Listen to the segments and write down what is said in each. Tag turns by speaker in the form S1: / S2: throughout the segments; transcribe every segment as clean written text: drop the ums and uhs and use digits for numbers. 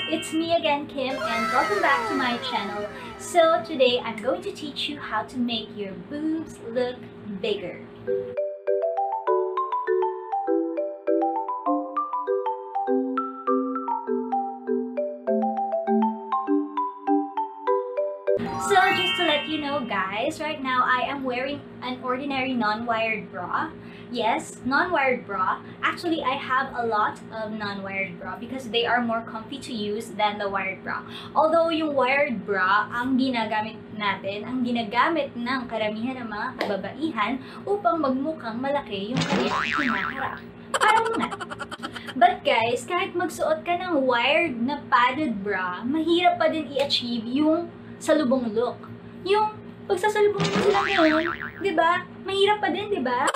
S1: It's me again, Kim, and welcome back to my channel. So today I'm going to teach you how to make your boobs look bigger. So just to let you know guys, right now I am wearing an ordinary non-wired bra. Yes, non-wired bra. Actually, I have a lot of non-wired bra because they are more comfy to use than the wired bra. Although yung wired bra, ang ginagamit ng karamihan ng mga kababaihan upang magmukhang malaki yung kanilang hinaharap. Parang nga. But guys, kahit magsuot ka ng wired na padded bra, mahirap pa din i-achieve yung salubong look. Yung pagsasalubong mo sila ngayon, di ba? Mahirap pa din, di ba?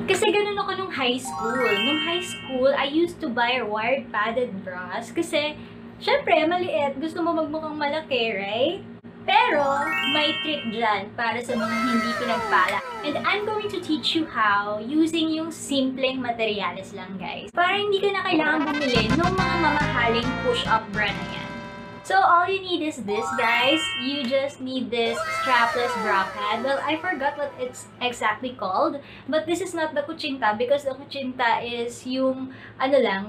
S1: Kasi ganun ako nung high school. Nung high school, I used to buy wired padded bras kasi, syempre, maliit. Gusto mo magmukhang malaki, right? Pero, may trick dyan para sa mga hindi pinagpala. And I'm going to teach you how using yung simpleng materyales lang, guys. Para hindi ka na kailangan bumili ng mga mamahaling push-up bra na yan. So, all you need is this, guys. You just need this strapless bra pad. Well, I forgot what it's exactly called. But this is not the kuchinta because the kuchinta is yung,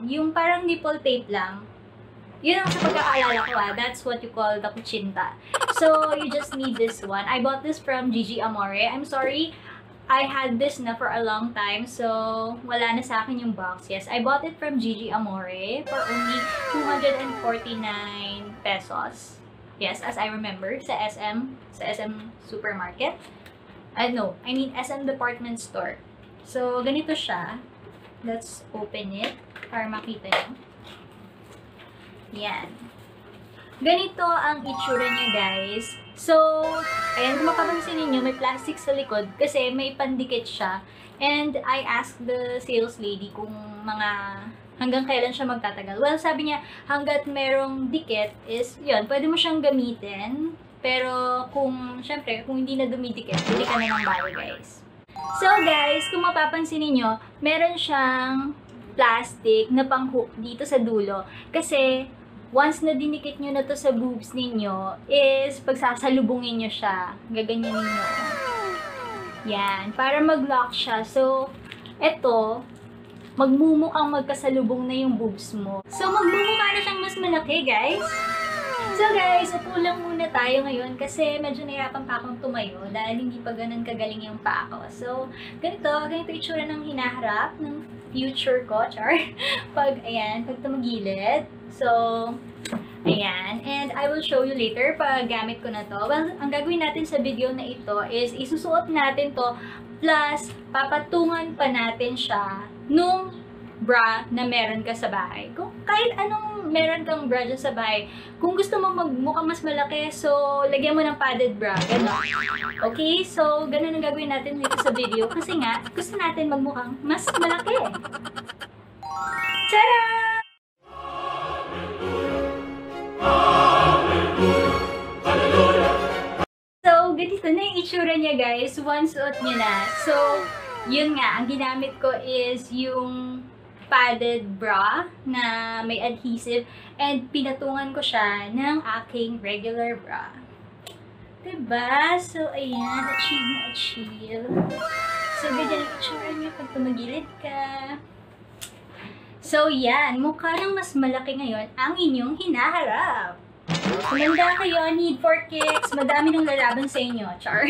S1: yung parang nipple tape lang. Yun ang sa pagkakaalala ko that's what you call the kuchinta. So, you just need this one. I bought this from Gigi Amore. I'm sorry, I had this na for a long time, so wala na sa akin yung box. Yes, I bought it from Gigi Amore for only 249 pesos. Yes, as I remember, sa SM supermarket. No, I mean SM department store. So, ganito siya. Let's open it para makita nyo. Yan. Ganito ang itsura niya, guys. So, ayan, kung mapapansin ninyo, may plastic sa likod kasi may pandikit siya. And I asked the sales lady kung hanggang kailan siya magtatagal. Well, sabi niya, hanggat merong dikit is, yun, pwede mo siyang gamitin. Pero syempre, kung hindi na dumidikit, hindi ka na ng bago, guys. So, guys, kung mapapansin ninyo, meron siyang plastic na pang-hook dito sa dulo. Kasi, once na dinikit nyo na to sa boobs ninyo, is pagsasalubungin nyo siya. Gaganyanin nyo. Yan. Para mag-lock siya. So, eto, magmumukhang magkasalubong na yung boobs mo. So, magmumukha na siyang mas malaki, guys. So, guys, upo lang muna tayo ngayon kasi medyo nahirapan pa akong tumayo dahil hindi pa ganun kagaling yung paa ko. So, ganito itsura ng hinaharap ng future ko, char. Pag tumagilid. So, ayan. And I will show you later pag gamit ko na to. Well, ang gagawin natin sa video na ito is isusuot natin to plus papatungan pa natin siya nung bra na meron ka sa bahay. Kung kahit anong meron kang bra dyan sa bahay, kung gusto mo magmukhang mas malaki, so lagyan mo ng padded bra. Ganon. Okay? So, ganun ang gagawin natin dito sa video kasi nga, gusto natin magmukhang mas malaki. Tada! So, ganito na yung itsura niya, guys. Once suot niya na. So, yun nga. Ang ginamit ko is yung padded bra na may adhesive and pinatungan ko siya ng aking regular bra. Diba? So, ayan. Achieve na achieve. So, ganyan ang itsura niya pag tumagilid ka. So, yan. Mukha nang mas malaki ngayon ang inyong hinaharap. Kumanda kayo, need for kicks. Madami nang lalaban sa inyo, char.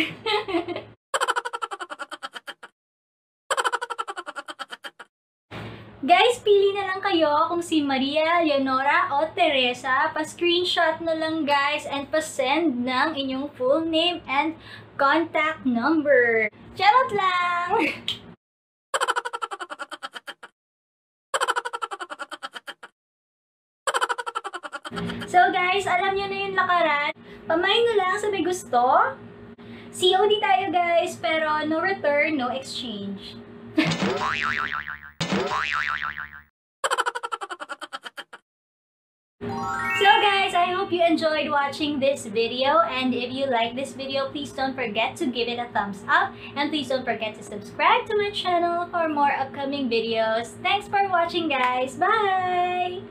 S1: Guys, pili na lang kayo kung si Maria, Leonora, o Teresa. Pa-screenshot na lang, guys, and pa-send ng inyong full name and contact number. Charot lang! So guys, alam nyo na yung lakaran. Pamain na lang sa may gusto. COD tayo guys, pero no return, no exchange. So guys, I hope you enjoyed watching this video, and if you like this video, please don't forget to give it a thumbs up, and please don't forget to subscribe to my channel for more upcoming videos. Thanks for watching, guys. Bye!